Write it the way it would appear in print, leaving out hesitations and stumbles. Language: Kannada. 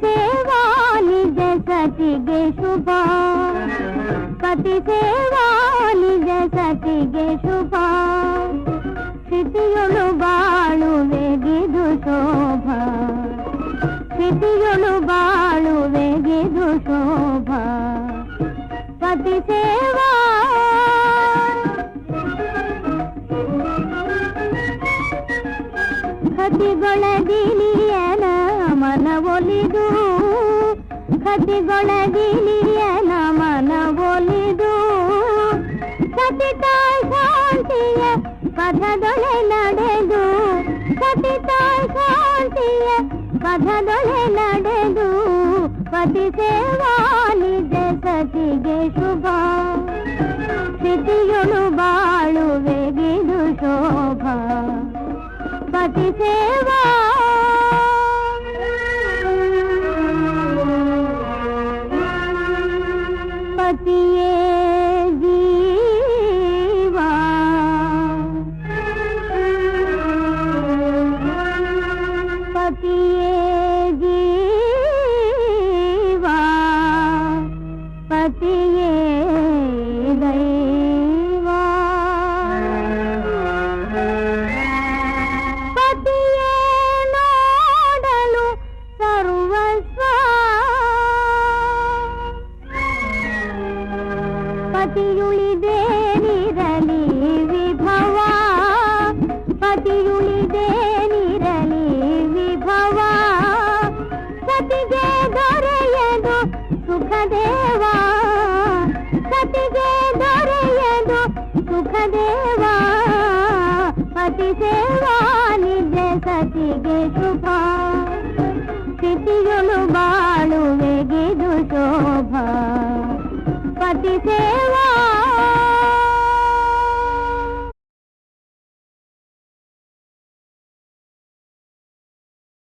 ಸೇವಾ ನಿಜ ಸತಿಗೆ ಶುಭ, ಪತಿ ಸೇವಾ ನಿಜ ಸತಿಗೆ ಶುಭ. ಸ್ಥಿತಿಯೊಳು ಬಾಳುವೆಗಿದು ಶೋಭ, ಸ್ಥಿತಿಯೊಳು ಬಾಳುವೆಗಿದು ಶೋಭ. ಪತಿ ಸೇವಾ ಕತಿಗೊಳಗಿಲಿಯನ ಮನವೊಲಿದು, ಕತಿಗೊಳಗಿಲಿಯನ ಮನವೊಲಿದು. ಸತಿತ ಶಾಂತಿಯ ಪಥದೊಳೆ ನಡೆದು, ಸತಿತ ಶಾಂತಿಯ ಪಥದೊಳೆ ನಡೆದು. ಪತಿ ಸೇವಾ ನಿಜ ಸತಿಗೆ ಶುಭ, ಸ್ಥಿತಿಯೊಳು ಬಾಳುವೆಗಿದು ಶೋಭ. ಪತಿ ಸೇವಾ ಪತಿಯೇ ಜೀವ, ಪತಿಯೇ ಜೀವ, ಪತಿಯೇ ದೈವ. ಪತಿಯೇ ನೋಡಲು ಸರ್ವಸ್ವ, ಪತಿಯುಳಿದೇನಿರಲಿ ವಿಭವ, ಪತಿಯುಳಿದೇನಿರಲಿ ವಿಭವ. ಸತಿಗೆ ದೊರೆಯದು ಸುಖದೇವ, ಸತಿಗೆ ದೊರೆಯದು ಸುಖದೇವ. ಪತಿ ಸೇವಾ ನಿಜ ಸತಿಗೆ ಶುಭ, ಸ್ಥಿತಿಯೊಳು ಬಾಳುವೆಗಿದು ಶೋಭ.